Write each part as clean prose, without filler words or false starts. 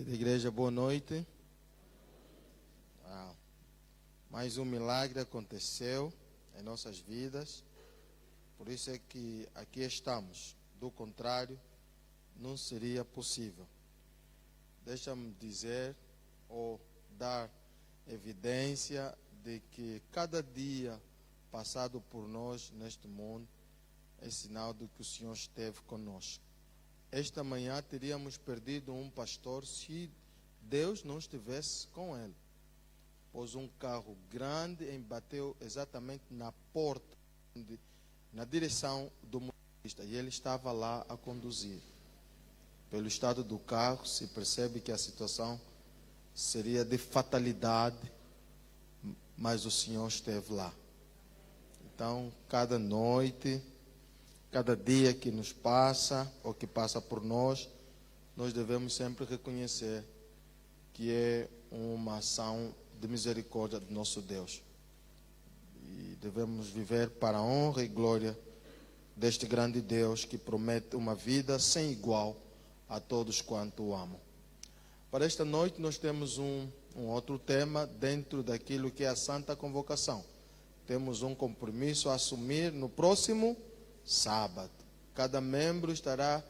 Querida igreja, boa noite. Mais um milagre aconteceu em nossas vidas, por isso é que aqui estamos. Do contrário, não seria possível. Deixa-me dizer ou dar evidência de que cada dia passado por nós neste mundo é sinal de que o Senhor esteve conosco. Esta manhã teríamos perdido um pastor se Deus não estivesse com ele, pois um carro grande embateu exatamente na porta, na direção do motorista, e ele estava lá a conduzir. Pelo estado do carro, se percebe que a situação seria de fatalidade, mas o Senhor esteve lá. Então, cada noite, cada dia que nos passa, ou que passa por nós, nós devemos sempre reconhecer que é uma ação de misericórdia do nosso Deus. E devemos viver para a honra e glória deste grande Deus que promete uma vida sem igual a todos quanto o amam. Para esta noite nós temos um outro tema dentro daquilo que é a Santa Convocação. Temos um compromisso a assumir no próximo sábado. Cada membro estará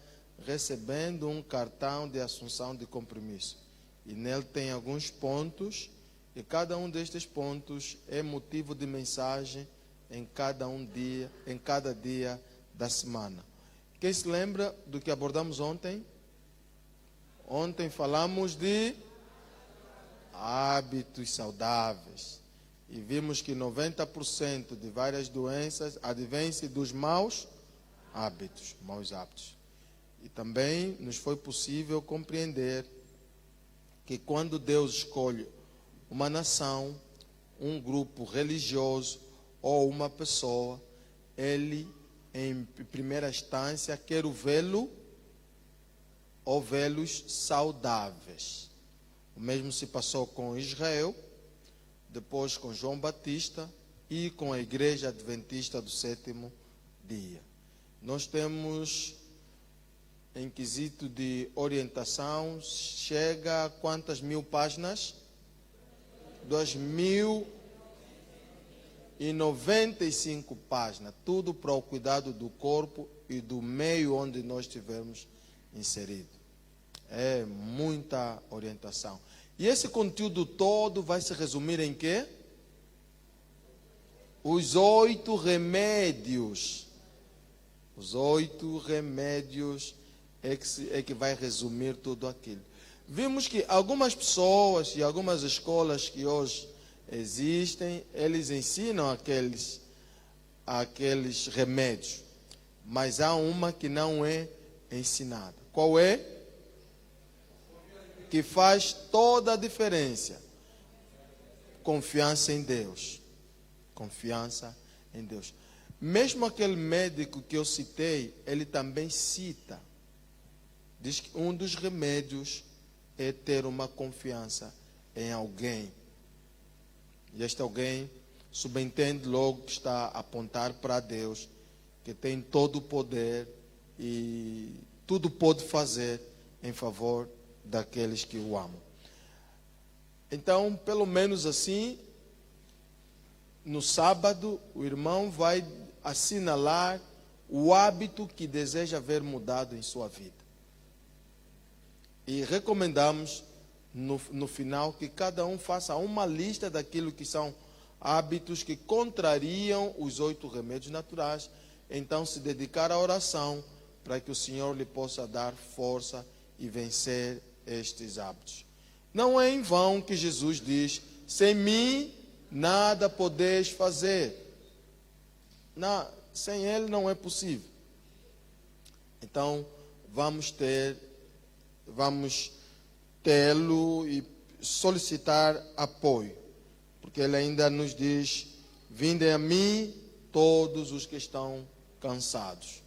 recebendo um cartão de assunção de compromisso. E nele tem alguns pontos, e cada um destes pontos é motivo de mensagem em cada dia da semana. Quem se lembra do que abordamos ontem? Ontem falamos de hábitos saudáveis. E vimos que 90% de várias doenças advêm-se dos maus hábitos. E também nos foi possível compreender que quando Deus escolhe uma nação, um grupo religioso ou uma pessoa, Ele, em primeira instância, quer vê-los saudáveis. O mesmo se passou com Israel, depois com João Batista e com a Igreja Adventista do Sétimo Dia. Nós temos, em quesito de orientação, chega a quantas mil páginas? 2095 páginas. Tudo para o cuidado do corpo e do meio onde nós estivermos inseridos. É muita orientação. E esse conteúdo todo vai se resumir em quê? Os 8 remédios. Os 8 remédios é que vai resumir tudo aquilo. Vimos que algumas pessoas e algumas escolas que hoje existem, eles ensinam aqueles remédios. Mas há uma que não é ensinada. Qual é? Que faz toda a diferença. Confiança em Deus. Confiança em Deus. Mesmo aquele médico que eu citei, ele também cita. Diz que um dos remédios é ter uma confiança em alguém. E este alguém subentende logo que está a apontar para Deus, que tem todo o poder e tudo pode fazer em favor daqueles que o amam. Então, pelo menos assim, no sábado, o irmão vai assinalar o hábito que deseja ver mudado em sua vida. E recomendamos, no final, que cada um faça uma lista daquilo que são hábitos que contrariam os 8 remédios naturais. Então, se dedicar à oração para que o Senhor lhe possa dar força e vencer estes hábitos. Não é em vão que Jesus diz: sem mim nada podeis fazer. Sem Ele não é possível. Então, vamos tê-lo e solicitar apoio. Porque Ele ainda nos diz: vinde a mim todos os que estão cansados.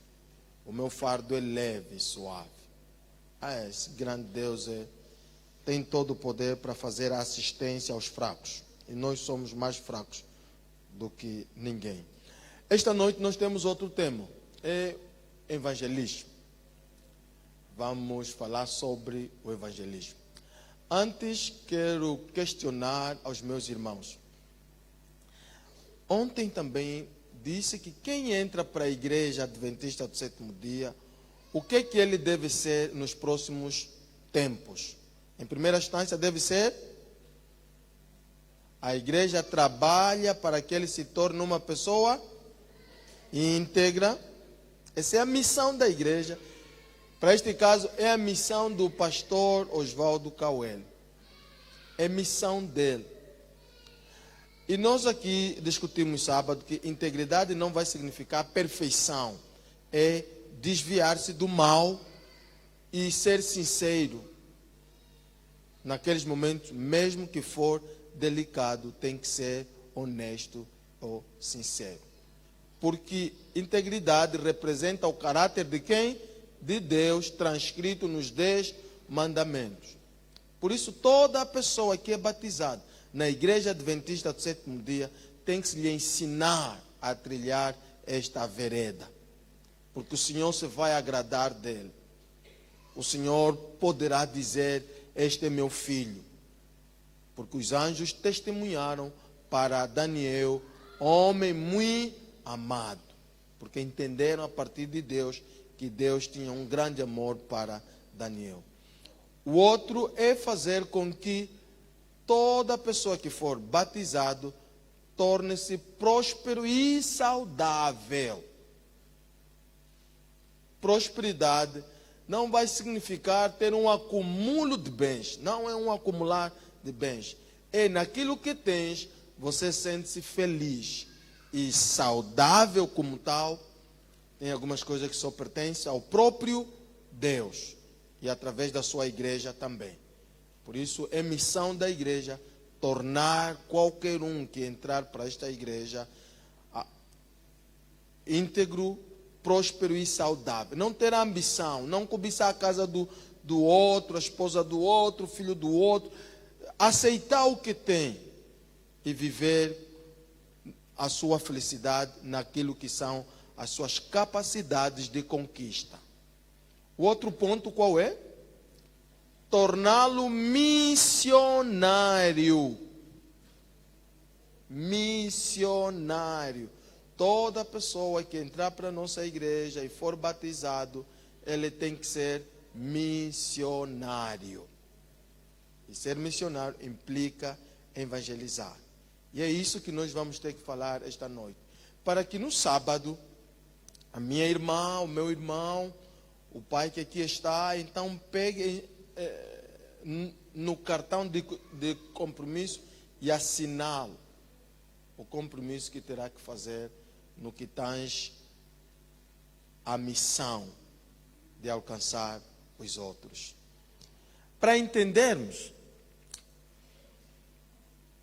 O meu fardo é leve e suave. Esse grande Deus tem todo o poder para fazer a assistência aos fracos. E nós somos mais fracos do que ninguém. Esta noite nós temos outro tema. É evangelismo. Vamos falar sobre o evangelismo. Antes, quero questionar aos meus irmãos. Ontem também disse que quem entra para a igreja adventista do sétimo dia, o que ele deve ser nos próximos tempos? Em primeira instância, deve ser: a igreja trabalha para que ele se torne uma pessoa íntegra. Essa é a missão da igreja. Para este caso, é a missão do pastor Oswaldo Cauel. É missão dele. E nós aqui discutimos sábado que integridade não vai significar perfeição. É desviar-se do mal e ser sincero. Naqueles momentos, mesmo que for delicado, tem que ser honesto ou sincero. Porque integridade representa o caráter de quem? De Deus, transcrito nos 10 mandamentos. Por isso, toda pessoa que é batizada na igreja adventista do sétimo dia tem que se lhe ensinar a trilhar esta vereda. Porque o Senhor se vai agradar dele. O Senhor poderá dizer: este é meu filho. Porque os anjos testemunharam para Daniel, homem muito amado. Porque entenderam a partir de Deus que Deus tinha um grande amor para Daniel. O outro é fazer com que toda pessoa que for batizado torne-se próspero e saudável. Prosperidade não vai significar ter um acúmulo de bens. Não é um acumular de bens. É naquilo que tens, você sente-se feliz e saudável como tal. Tem algumas coisas que só pertencem ao próprio Deus. E através da sua igreja também. Por isso, é missão da igreja tornar qualquer um que entrar para esta igreja íntegro, próspero e saudável. Não ter ambição, não cobiçar a casa do outro, a esposa do outro, o filho do outro. Aceitar o que tem e viver a sua felicidade naquilo que são as suas capacidades de conquista. O outro ponto qual é? Torná-lo missionário. Missionário. Toda pessoa que entrar para a nossa igreja e for batizado, ele tem que ser missionário. E ser missionário implica evangelizar. E é isso que nós vamos ter que falar esta noite. Para que no sábado, a minha irmã, o meu irmão, o pai que aqui está, então pegue no cartão de compromisso e assinale o compromisso que terá que fazer no que tange a missão de alcançar os outros. Para entendermos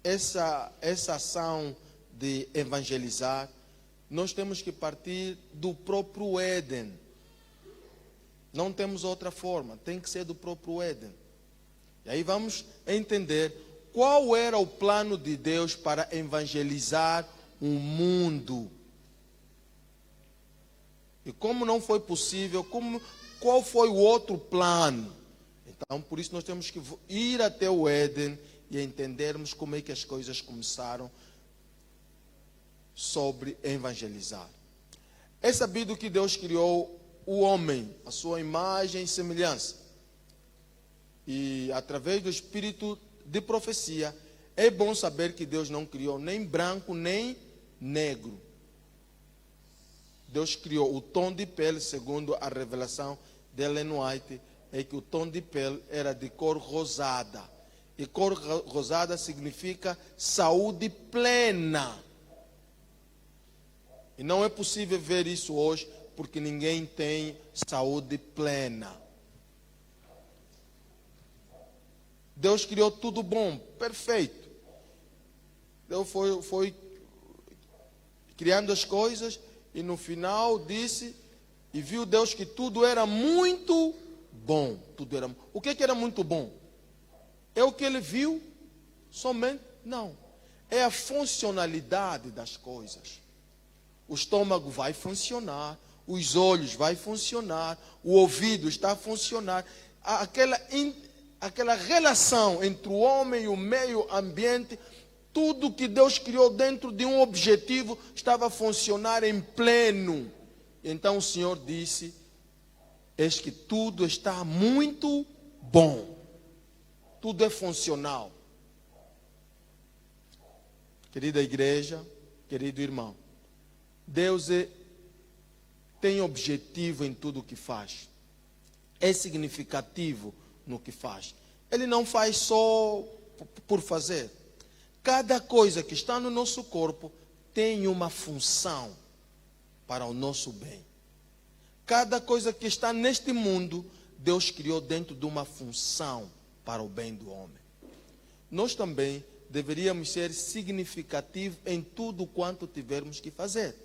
essa ação de evangelizar, nós temos que partir do próprio Éden. Não temos outra forma, tem que ser do próprio Éden. E aí vamos entender qual era o plano de Deus para evangelizar o mundo. E como não foi possível, qual foi o outro plano? Então, por isso nós temos que ir até o Éden e entendermos como é que as coisas começaram sobre evangelizar. É sabido que Deus criou o homem, a sua imagem e semelhança. E através do espírito de profecia, é bom saber que Deus não criou nem branco nem negro. Deus criou o tom de pele, segundo a revelação de Ellen White, é que o tom de pele era de cor rosada. E cor rosada significa saúde plena. E não é possível ver isso hoje, porque ninguém tem saúde plena. Deus criou tudo bom, perfeito. Deus foi criando as coisas e no final disse, e viu Deus que tudo era muito bom. O que era muito bom? É o que ele viu? Somente? Não. É a funcionalidade das coisas. O estômago vai funcionar, os olhos vai funcionar, o ouvido está a funcionar. aquela relação entre o homem e o meio ambiente, tudo que Deus criou dentro de um objetivo estava a funcionar em pleno. Então o Senhor disse: eis que tudo está muito bom. Tudo é funcional. Querida igreja, querido irmão, Deus tem objetivo em tudo o que faz. É significativo no que faz. Ele não faz só por fazer. Cada coisa que está no nosso corpo tem uma função para o nosso bem. Cada coisa que está neste mundo, Deus criou dentro de uma função para o bem do homem. Nós também deveríamos ser significativos em tudo quanto tivermos que fazer.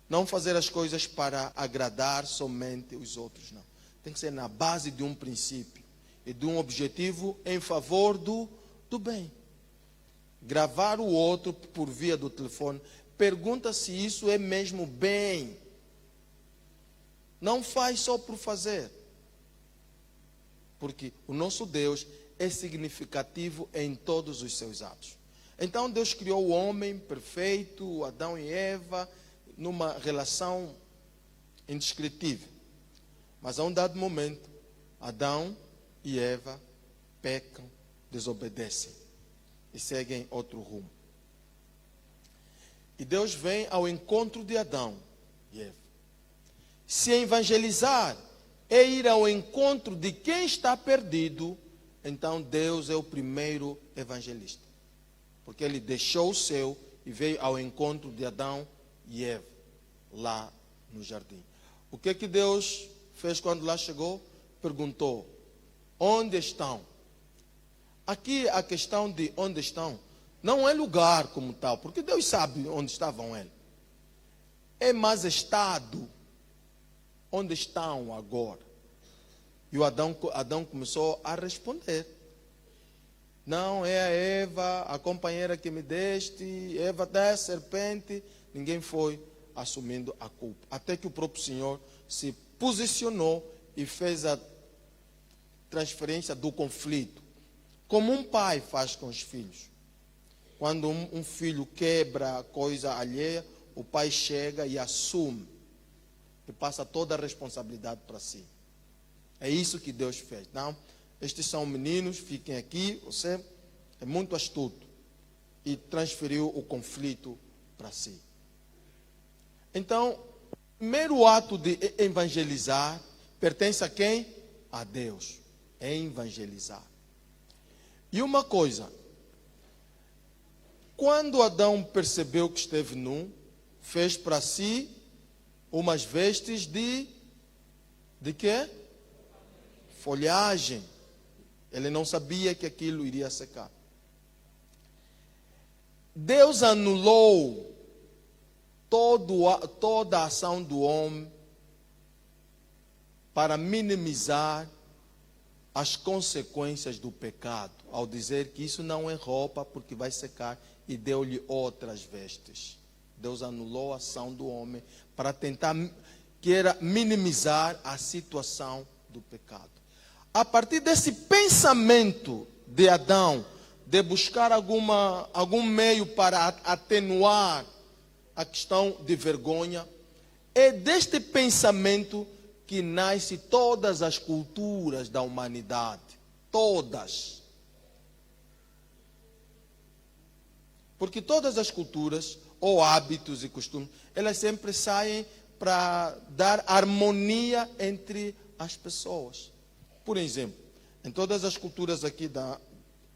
Não fazer as coisas para agradar somente os outros, não. Tem que ser na base de um princípio e de um objetivo em favor do bem. Gravar o outro por via do telefone, pergunta se isso é mesmo bem. Não faz só por fazer. Porque o nosso Deus é significativo em todos os seus atos. Então Deus criou o homem perfeito, Adão e Eva, numa relação indescritível. Mas a um dado momento, Adão e Eva pecam, desobedecem e seguem outro rumo. E Deus vem ao encontro de Adão e Eva. Se evangelizar é ir ao encontro de quem está perdido, então Deus é o primeiro evangelista. Porque ele deixou o seu e veio ao encontro de Adão e Eva, lá no jardim. O que Deus fez quando lá chegou? Perguntou: onde estão? Aqui a questão de onde estão não é lugar como tal, porque Deus sabe onde estavam eles. É mais estado. Onde estão agora? E o Adão começou a responder: não, é a Eva, a companheira que me deste, Eva da serpente. Ninguém foi assumindo a culpa. Até que o próprio Senhor se posicionou e fez a transferência do conflito. Como um pai faz com os filhos. Quando um filho quebra coisa alheia, o pai chega e assume. E passa toda a responsabilidade para si. É isso que Deus fez. Não, estes são meninos, fiquem aqui. Você é muito astuto. E transferiu o conflito para si. Então, o primeiro ato de evangelizar pertence a quem? A Deus. É evangelizar. E uma coisa. Quando Adão percebeu que esteve nu, fez para si umas vestes de quê? Folhagem. Ele não sabia que aquilo iria secar. Deus anulou toda a ação do homem para minimizar as consequências do pecado, ao dizer que isso não é roupa porque vai secar, e deu-lhe outras vestes. Deus anulou a ação do homem para tentar minimizar a situação do pecado. A partir desse pensamento de Adão, de buscar algum meio para atenuar a questão de vergonha, é deste pensamento que nasce todas as culturas da humanidade. Todas. Porque todas as culturas, ou hábitos e costumes, elas sempre saem para dar harmonia entre as pessoas. Por exemplo, em todas as culturas aqui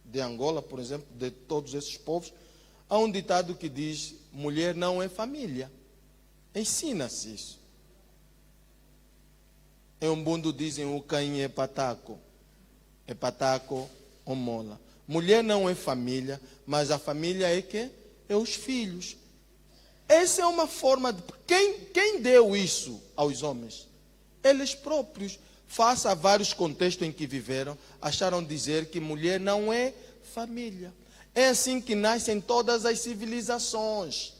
de Angola, por exemplo, de todos esses povos, há um ditado que diz: mulher não é família. Ensina-se isso. Em Umbundo dizem: o caim é pataco ou mola. Mulher não é família, mas a família é que? É os filhos. Essa é uma forma de... Quem deu isso aos homens? Eles próprios. Face a vários contextos em que viveram, acharam dizer que mulher não é família. É assim que nascem todas as civilizações.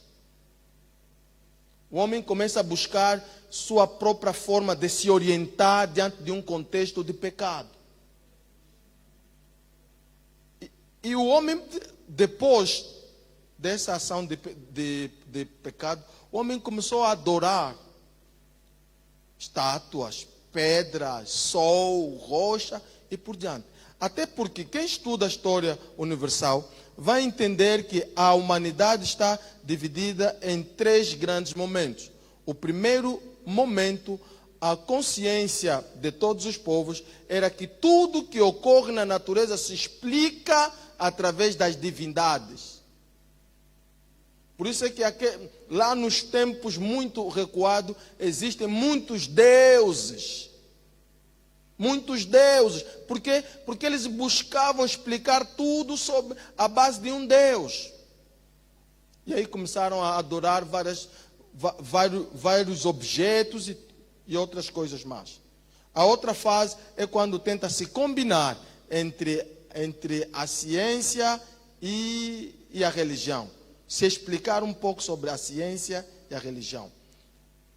O homem começa a buscar sua própria forma de se orientar diante de um contexto de pecado. E o homem, depois dessa ação de pecado, o homem começou a adorar estátuas, pedras, sol, rocha e por diante. Até porque quem estuda a história universal vai entender que a humanidade está dividida em 3 grandes momentos. O primeiro momento, a consciência de todos os povos era que tudo que ocorre na natureza se explica através das divindades. Por isso é que lá nos tempos muito recuados existem muitos deuses. Muitos deuses. Por quê? Porque eles buscavam explicar tudo sobre a base de um Deus. E aí começaram a adorar vários objetos e outras coisas mais. A outra fase é quando tenta se combinar entre a ciência e a religião. Se explicar um pouco sobre a ciência e a religião.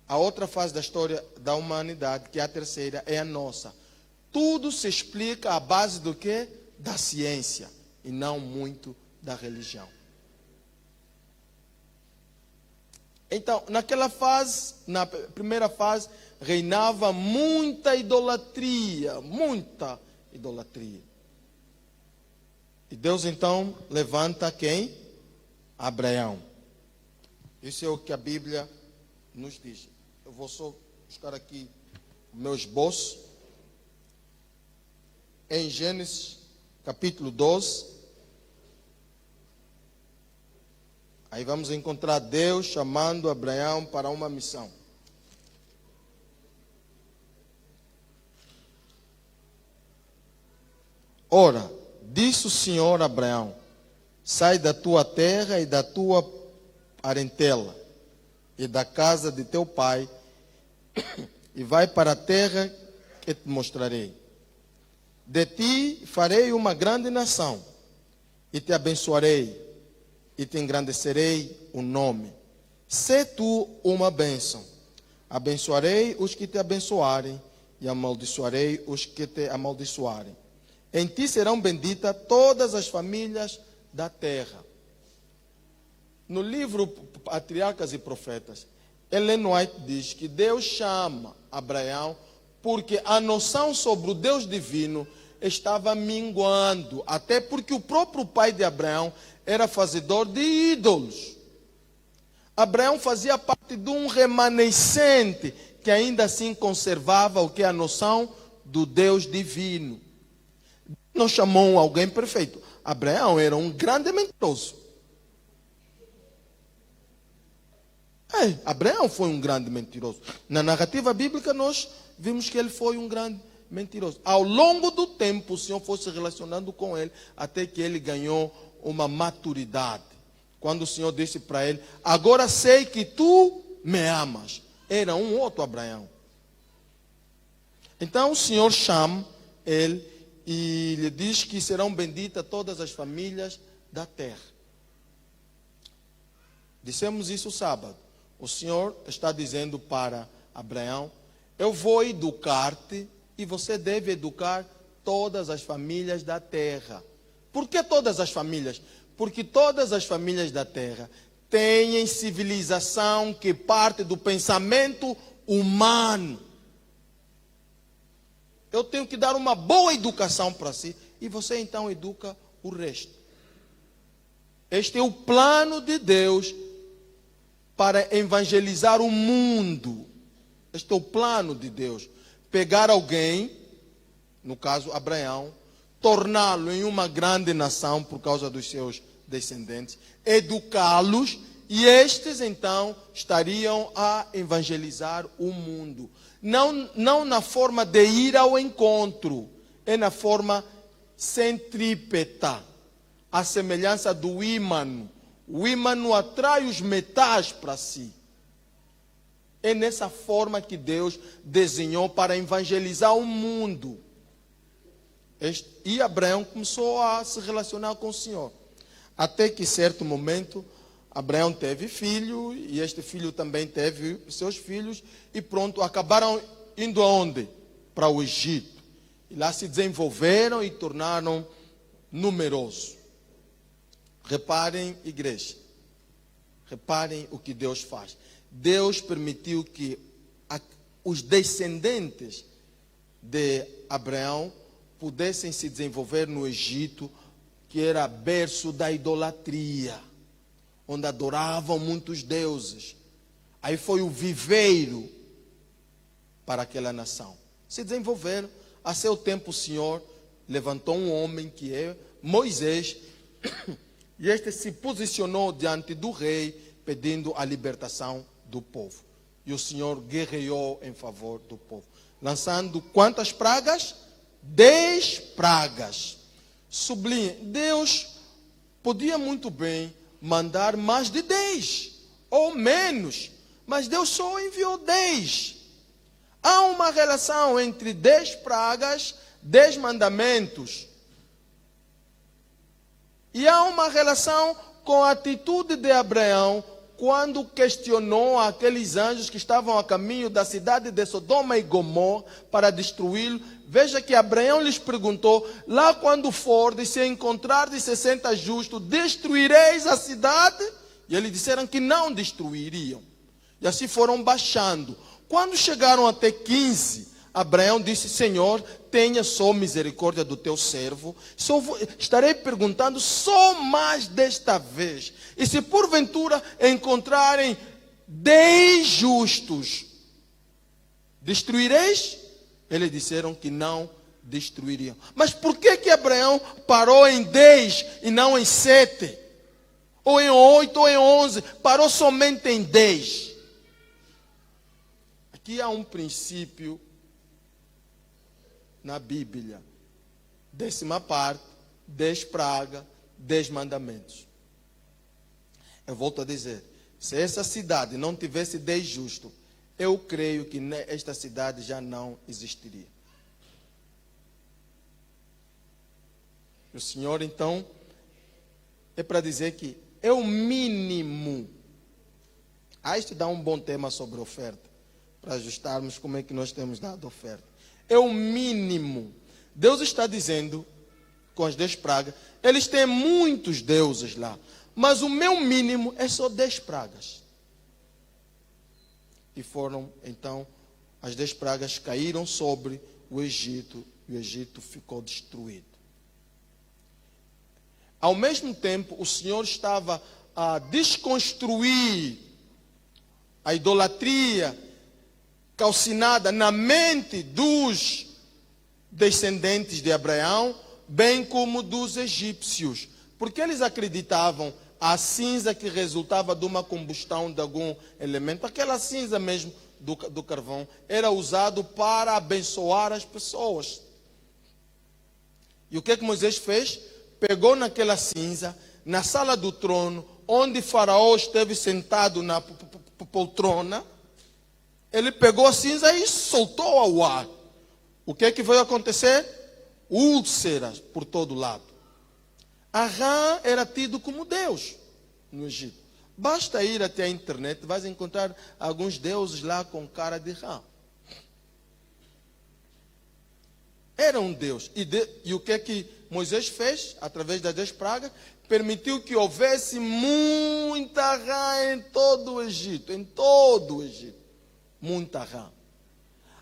A outra fase da história da humanidade, que é a terceira, é a nossa. Tudo se explica à base do quê? Da ciência e não muito da religião. Então, naquela fase, na primeira fase, reinava muita idolatria, muita idolatria. E Deus então levanta quem? Abraão. Isso é o que a Bíblia nos diz. Eu vou só buscar aqui o meu esboço. Em Gênesis capítulo 12. Aí vamos encontrar Deus chamando Abraão para uma missão. Ora, disse o Senhor a Abraão: sai da tua terra e da tua parentela e da casa de teu pai e vai para a terra que te mostrarei. De ti farei uma grande nação e te abençoarei e te engrandecerei o nome. Sê tu uma bênção. Abençoarei os que te abençoarem e amaldiçoarei os que te amaldiçoarem. Em ti serão benditas todas as famílias da terra. No livro Patriarcas e Profetas, Ellen White diz que Deus chama Abraão porque a noção sobre o Deus divino estava minguando, até porque o próprio pai de Abraão era fazedor de ídolos. Abraão fazia parte de um remanescente que ainda assim conservava o que é a noção do Deus divino. Não chamou alguém perfeito. Abraão era um grande mentiroso. Abraão foi um grande mentiroso. Na narrativa bíblica nós vimos que ele foi um grande mentiroso. Ao longo do tempo o Senhor foi se relacionando com ele até que ele ganhou uma maturidade. Quando o Senhor disse para ele: agora sei que tu me amas. Era um outro Abraão. Então o Senhor chama ele e lhe diz que serão benditas todas as famílias da terra. Dissemos isso sábado. O Senhor está dizendo para Abraão: eu vou educar-te e você deve educar todas as famílias da terra. Por que todas as famílias? Porque todas as famílias da terra têm civilização que parte do pensamento humano. Eu tenho que dar uma boa educação para si e você então educa o resto. Este é o plano de Deus para evangelizar o mundo. Este é o plano de Deus. Pegar alguém, no caso Abraão, torná-lo em uma grande nação por causa dos seus descendentes, educá-los e estes então estariam a evangelizar o mundo. Não na forma de ir ao encontro, é na forma centrípeta, a semelhança do ímã. O ímã atrai os metais para si. É nessa forma que Deus desenhou para evangelizar o mundo. E Abraão começou a se relacionar com o Senhor. Até que, em certo momento, Abraão teve filho, e este filho também teve seus filhos, e pronto, acabaram indo aonde? Para o Egito. E lá se desenvolveram e tornaram numerosos. Reparem, igreja. Reparem o que Deus faz. Deus permitiu que os descendentes de Abraão pudessem se desenvolver no Egito, que era berço da idolatria, onde adoravam muitos deuses. Aí foi o viveiro para aquela nação. Se desenvolveram. A seu tempo o Senhor levantou um homem que é Moisés, e este se posicionou diante do rei, pedindo a libertação do povo. E o Senhor guerreou em favor do povo, lançando quantas pragas? 10 pragas. Sublinhe, Deus podia muito bem mandar mais de 10 ou menos, mas Deus só enviou 10. Há uma relação entre 10 pragas, 10 mandamentos. E há uma relação com a atitude de Abraão quando questionou aqueles anjos que estavam a caminho da cidade de Sodoma e Gomorra para destruí-lo. Veja que Abraão lhes perguntou: lá quando fordes, se encontrardes 60 justos, destruireis a cidade? E eles disseram que não destruiriam. E assim foram baixando. Quando chegaram até 15, Abraão disse: Senhor, tenha só misericórdia do teu servo. Estarei perguntando só mais desta vez. E se porventura encontrarem 10 justos, destruireis? Eles disseram que não destruiriam. Mas por que Abraão parou em 10 e não em 7? Ou em 8 ou em 11? Parou somente em 10. Aqui há um princípio na Bíblia. 10ª parte, 10 pragas, 10 mandamentos. Eu volto a dizer, se essa cidade não tivesse 10 justos, eu creio que esta cidade já não existiria. O Senhor, então, é para dizer que é o mínimo. Este dá um bom tema sobre oferta, para ajustarmos como é que nós temos dado oferta. É o mínimo. Deus está dizendo, com as 10 pragas, eles têm muitos deuses lá, mas o meu mínimo é só 10 pragas. E foram, então, as 10 pragas caíram sobre o Egito, e o Egito ficou destruído. Ao mesmo tempo, o Senhor estava a desconstruir a idolatria calcinada na mente dos descendentes de Abraão, bem como dos egípcios, porque eles acreditavam a cinza que resultava de uma combustão de algum elemento, aquela cinza mesmo do carvão, era usado para abençoar as pessoas. E o que Moisés fez? Pegou naquela cinza, na sala do trono, onde Faraó esteve sentado na poltrona, ele pegou a cinza e soltou ao ar. O que veio acontecer? Úlceras por todo lado. Rã era tido como Deus no Egito. Basta ir até a internet, vais encontrar alguns deuses lá com cara de Rã. Era um Deus. E o que Moisés fez, através das 10 pragas? Permitiu que houvesse muita rã em todo o Egito. Em todo o Egito. Muita rã.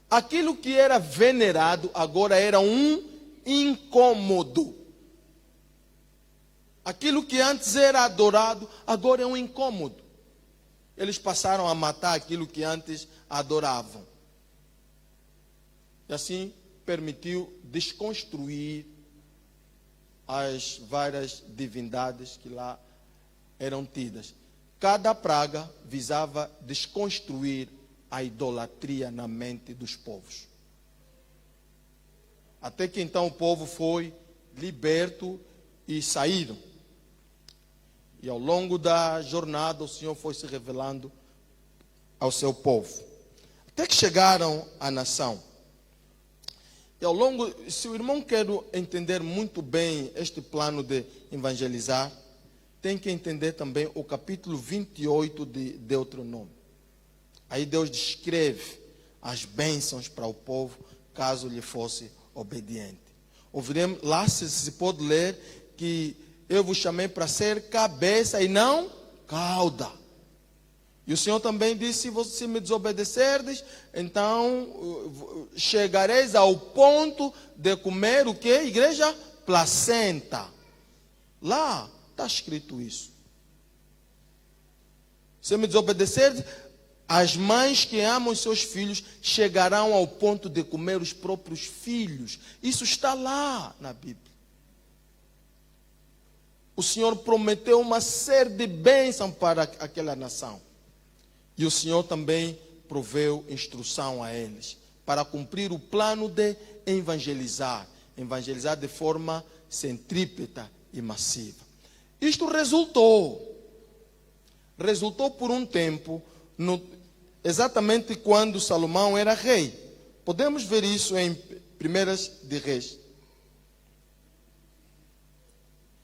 Aquilo que era venerado agora era um incômodo. Aquilo que antes era adorado agora é um incômodo. Eles passaram a matar aquilo que antes adoravam. E assim permitiu desconstruir as várias divindades que lá eram tidas. Cada praga visava desconstruir a idolatria na mente dos povos. Até que então o povo foi liberto e saíram. E ao longo da jornada o Senhor foi se revelando ao seu povo. Até que chegaram à nação. E ao longo, se o irmão quer entender muito bem este plano de evangelizar, tem que entender também o capítulo 28 de Deuteronômio. Aí Deus descreve as bênçãos para o povo, caso lhe fosse obediente. Ouviremos, lá se pode ler que eu vos chamei para ser cabeça e não cauda. E o Senhor também disse: se me desobedecerdes, então chegareis ao ponto de comer o que? Igreja? Placenta. Lá está escrito isso. Se me desobedecerdes, as mães que amam os seus filhos chegarão ao ponto de comer os próprios filhos. Isso está lá na Bíblia. O Senhor prometeu uma série de bênçãos para aquela nação. E o Senhor também proveu instrução a eles para cumprir o plano de evangelizar. Evangelizar de forma centrípeta e massiva. Isto resultou por um tempo, exatamente quando Salomão era rei. Podemos ver isso em 1 de Reis.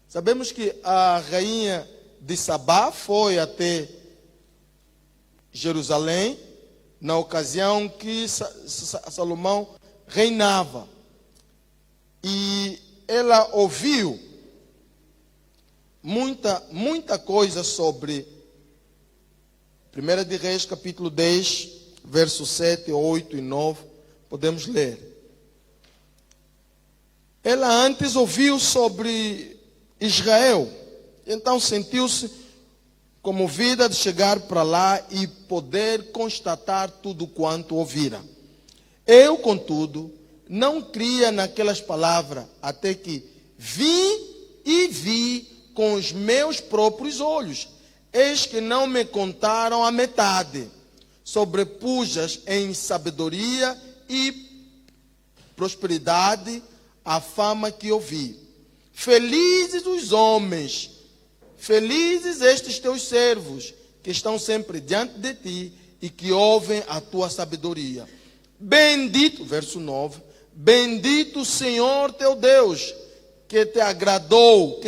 Sabemos que a rainha de Sabá foi até Jerusalém na ocasião que Salomão reinava. E ela ouviu muita coisa sobre 1 de Reis, capítulo 10, versos 7, 8 e 9. Podemos ler. Ela antes ouviu sobre Israel. Então sentiu-se comovida de chegar para lá e poder constatar tudo quanto ouvira. Eu, contudo, não cria naquelas palavras, até que vi com os meus próprios olhos. Eis que não me contaram a metade. Sobrepujas em sabedoria e prosperidade a fama que ouvi. Felizes os homens, felizes estes teus servos, que estão sempre diante de ti e que ouvem a tua sabedoria. Bendito, verso 9, bendito o Senhor teu Deus, que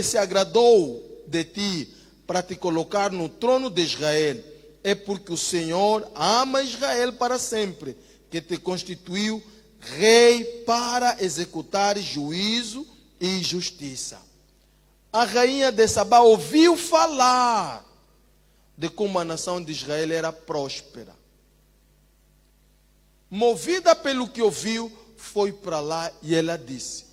se agradou de ti, para te colocar no trono de Israel. É porque o Senhor ama Israel para sempre, que te constituiu rei para executar juízo e justiça. A rainha de Sabá ouviu falar de como a nação de Israel era próspera. Movida pelo que ouviu, foi para lá e ela disse: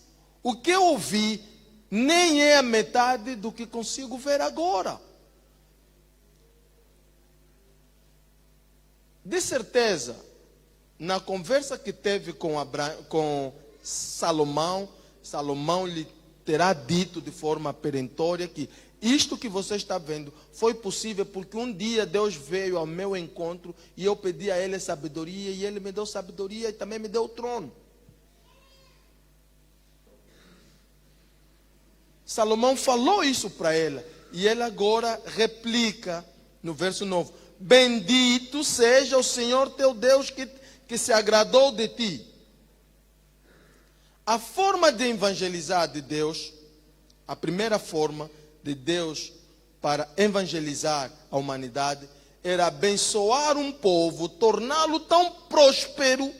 o que eu ouvi nem é a metade do que consigo ver agora. De certeza, na conversa que teve com Salomão, Salomão lhe terá dito de forma perentória que isto que você está vendo foi possível porque um dia Deus veio ao meu encontro e eu pedi a ele sabedoria e ele me deu sabedoria e também me deu o trono. Salomão falou isso para ela e ela agora replica no verso 9: bendito seja o Senhor teu Deus que se agradou de ti. A forma de evangelizar de Deus, a primeira forma de Deus para evangelizar a humanidade, era abençoar um povo, torná-lo tão próspero,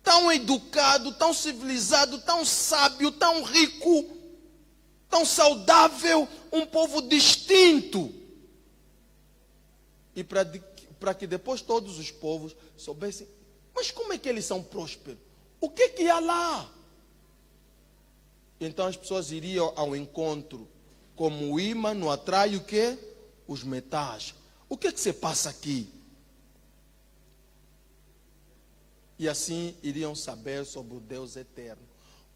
tão educado, tão civilizado, tão sábio, tão rico, tão saudável, um povo distinto. E para que depois todos os povos soubessem, mas como é que eles são prósperos? O que há lá? Então as pessoas iriam ao encontro, como o imã não atrai o quê? Os metais. O que se passa aqui? E assim iriam saber sobre o Deus eterno.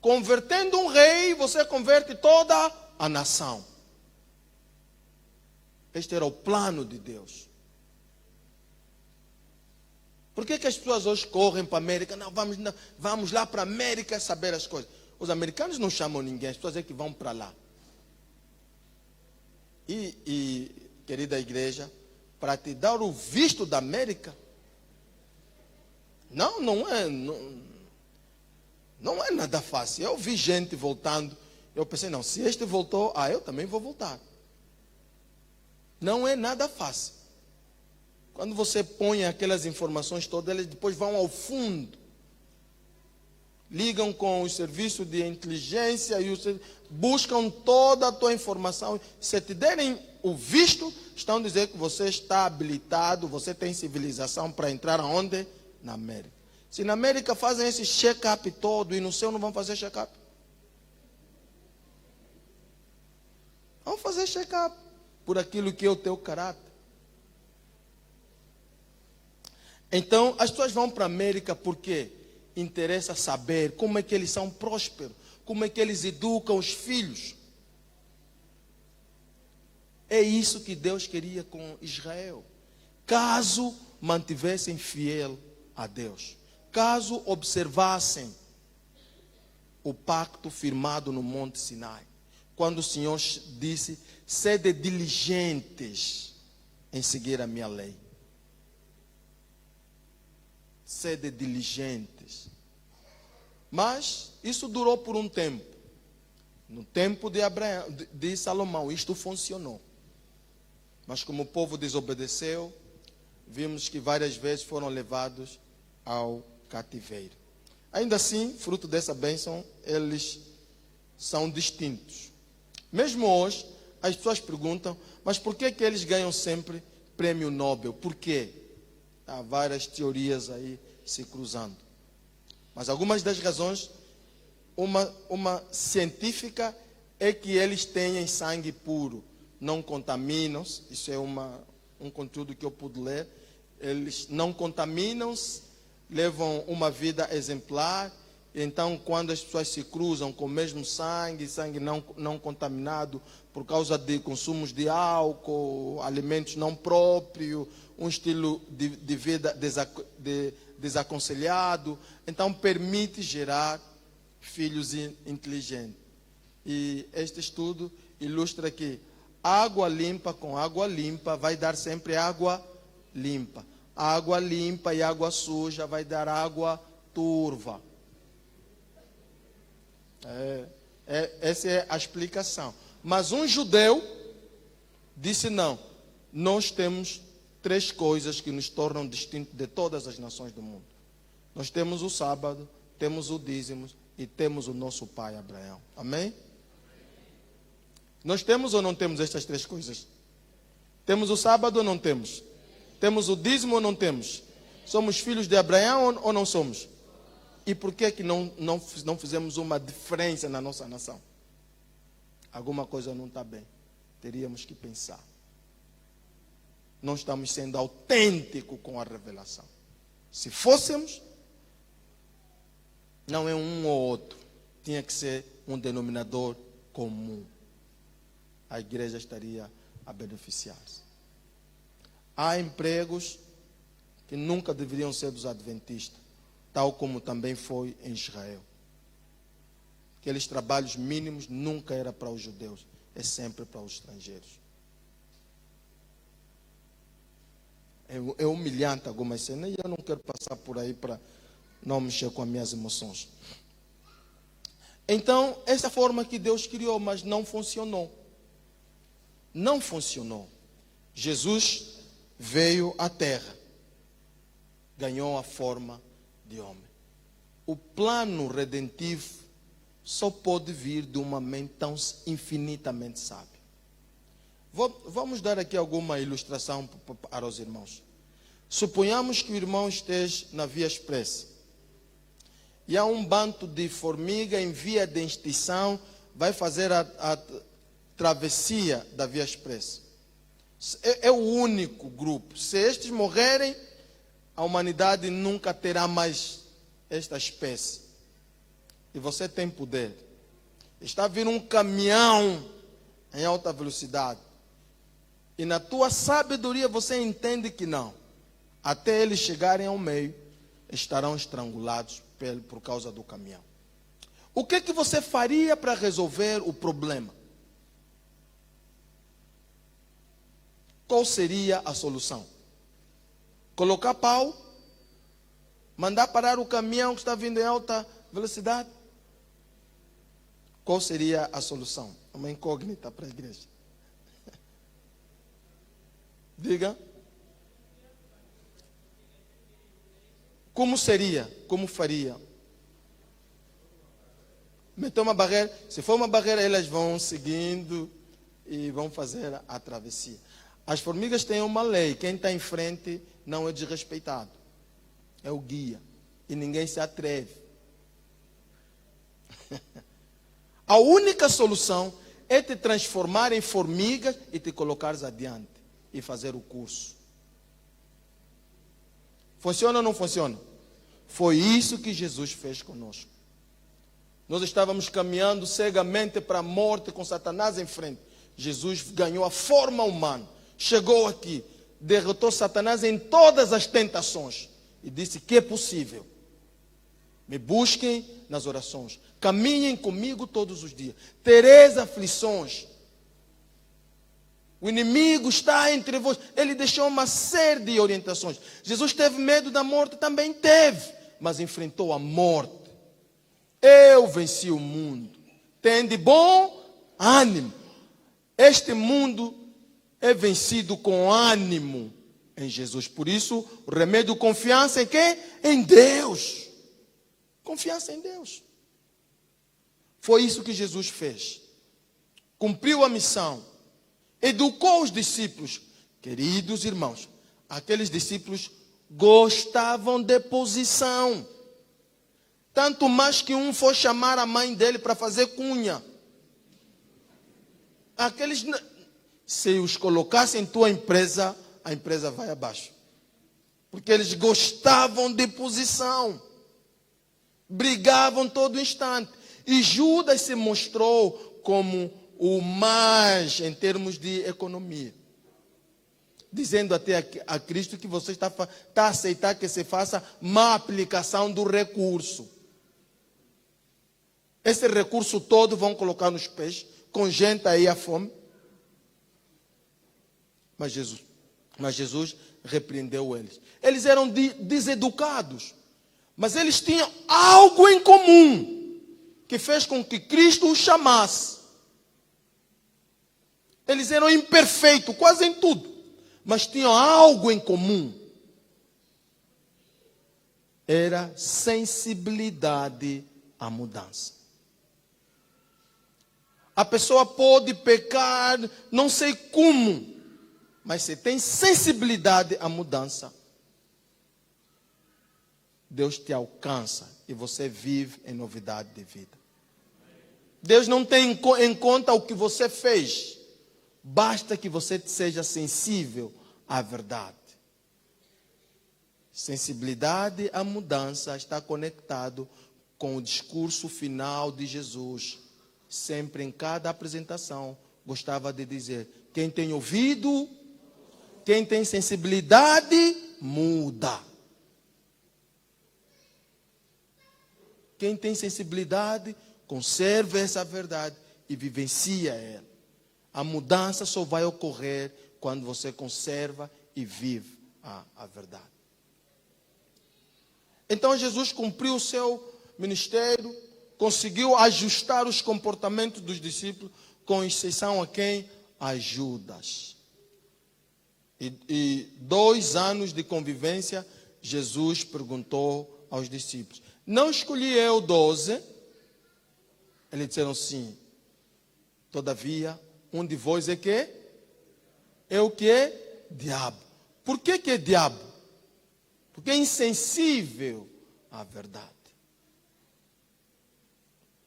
Convertendo um rei, você converte toda a nação. Este era o plano de Deus. Por que as pessoas hoje correm para a América? Não, vamos lá para a América saber as coisas. Os americanos não chamam ninguém, as pessoas é que vão para lá. E, querida igreja, para te dar o visto da América, não é nada fácil. Eu vi gente voltando, eu pensei, não, se este voltou, eu também vou voltar. Não é nada fácil. Quando você põe aquelas informações todas, elas depois vão ao fundo. ligam com os serviços de inteligência e buscam toda a tua informação. Se te derem o visto, estão a dizer que você está habilitado, você tem civilização para entrar aonde? Na América. Se na América fazem esse check-up todo e no céu não vão fazer check-up? Vão fazer check-up por aquilo que é o teu caráter. Então, as pessoas vão para a América porque interessa saber como é que eles são prósperos, como é que eles educam os filhos. É isso que Deus queria com Israel. Caso mantivessem fiel a Deus, caso observassem o pacto firmado no Monte Sinai, quando o Senhor disse: sede diligentes em seguir a minha lei. Sede diligentes. Mas isso durou por um tempo. No tempo de Salomão, isto funcionou. Mas como o povo desobedeceu, vimos que várias vezes foram levados ao cativeiro. Ainda assim, fruto dessa bênção, eles são distintos. Mesmo hoje, as pessoas perguntam: mas por que eles ganham sempre prêmio Nobel? Por quê? Há várias teorias aí se cruzando. Mas algumas das razões, uma científica, é que eles têm sangue puro, não contaminam-se. Isso é um conteúdo que eu pude ler. Eles não contaminam-se, levam uma vida exemplar. Então, quando as pessoas se cruzam com o mesmo sangue não contaminado, por causa de consumos de álcool, alimentos não próprios, um estilo de vida desaconselhado, então permite gerar filhos inteligentes. E este estudo ilustra que água limpa com água limpa vai dar sempre água limpa. Água limpa e água suja vai dar água turva. Essa é a explicação. Mas um judeu disse: não, nós temos 3 coisas que nos tornam distintos de todas as nações do mundo. Nós temos o sábado, temos o dízimo e temos o nosso pai Abraão. Amém? Nós temos ou não temos estas 3 coisas? Temos o sábado ou não temos? Temos o dízimo ou não temos? Somos filhos de Abraão ou não somos? E por que não fizemos uma diferença na nossa nação? Alguma coisa não está bem. Teríamos que pensar. Não estamos sendo autênticos com a revelação. Se fôssemos, não é um ou outro. Tinha que ser um denominador comum. A igreja estaria a beneficiar-se. Há empregos que nunca deveriam ser dos adventistas, tal como também foi em Israel. Aqueles trabalhos mínimos nunca era para os judeus, é sempre para os estrangeiros. É humilhante algumas cenas e eu não quero passar por aí para não mexer com as minhas emoções. Então, essa forma que Deus criou, mas não funcionou. Não funcionou. Jesus veio à terra, ganhou a forma de homem. O plano redentivo só pode vir de uma mente tão infinitamente sábia. Vamos dar aqui alguma ilustração para os irmãos. Suponhamos que o irmão esteja na via expressa e há um bando de formiga em via de extinção, vai fazer a travessia da via expressa. É o único grupo. Se estes morrerem, a humanidade nunca terá mais esta espécie. E você tem poder. Está vindo um caminhão em alta velocidade. E na tua sabedoria você entende que não. Até eles chegarem ao meio, estarão estrangulados por causa do caminhão. O que você faria para resolver o problema? Qual seria a solução? Colocar pau? Mandar parar o caminhão que está vindo em alta velocidade? Qual seria a solução? Uma incógnita para a igreja. Diga. Como seria? Como faria? Meteu uma barreira. Se for uma barreira, elas vão seguindo e vão fazer a travessia. As formigas têm uma lei. Quem está em frente não é desrespeitado. É o guia. E ninguém se atreve. A única solução é te transformar em formigas e te colocares adiante. E fazer o curso. Funciona ou não funciona? Foi isso que Jesus fez conosco. Nós estávamos caminhando cegamente para a morte com Satanás em frente. Jesus ganhou a forma humana. Chegou aqui, derrotou Satanás em todas as tentações. E disse que é possível. Me busquem nas orações. Caminhem comigo todos os dias. Tereis aflições. O inimigo está entre vós. Ele deixou uma série de orientações. Jesus teve medo da morte? Também teve. Mas enfrentou a morte. Eu venci o mundo. Tende bom ânimo. Este mundo é vencido com ânimo em Jesus. Por isso, o remédio, confiança em quem? Em Deus. Confiança em Deus. Foi isso que Jesus fez. Cumpriu a missão. Educou os discípulos. Queridos irmãos, aqueles discípulos gostavam de posição. Tanto mais que um foi chamar a mãe dele para fazer cunha. Aqueles, se os colocassem em tua empresa, a empresa vai abaixo. Porque eles gostavam de posição. Brigavam todo instante. E Judas se mostrou como o mais em termos de economia. Dizendo até a Cristo que você está a aceitar que se faça má aplicação do recurso. Esse recurso todo vão colocar nos peixes, congenta aí a fome. Mas Jesus repreendeu eles. Eles eram deseducados, mas eles tinham algo em comum que fez com que Cristo os chamasse. Eles eram imperfeitos, quase em tudo, mas tinham algo em comum. Era sensibilidade à mudança. A pessoa pode pecar, não sei como, mas se tem sensibilidade à mudança, Deus te alcança e você vive em novidade de vida. Deus não tem em conta o que você fez, basta que você seja sensível à verdade. Sensibilidade à mudança está conectado com o discurso final de Jesus. Sempre em cada apresentação, gostava de dizer: quem tem ouvido, quem tem sensibilidade, muda. Quem tem sensibilidade, conserva essa verdade e vivencia ela. A mudança só vai ocorrer quando você conserva e vive a verdade. Então Jesus cumpriu o seu ministério, conseguiu ajustar os comportamentos dos discípulos, com exceção a quem? A Judas. E 2 anos de convivência, Jesus perguntou aos discípulos: não escolhi eu 12? Eles disseram sim. Todavia, um de vós é que? É o que é? Diabo. Por que é diabo? Porque é insensível à verdade.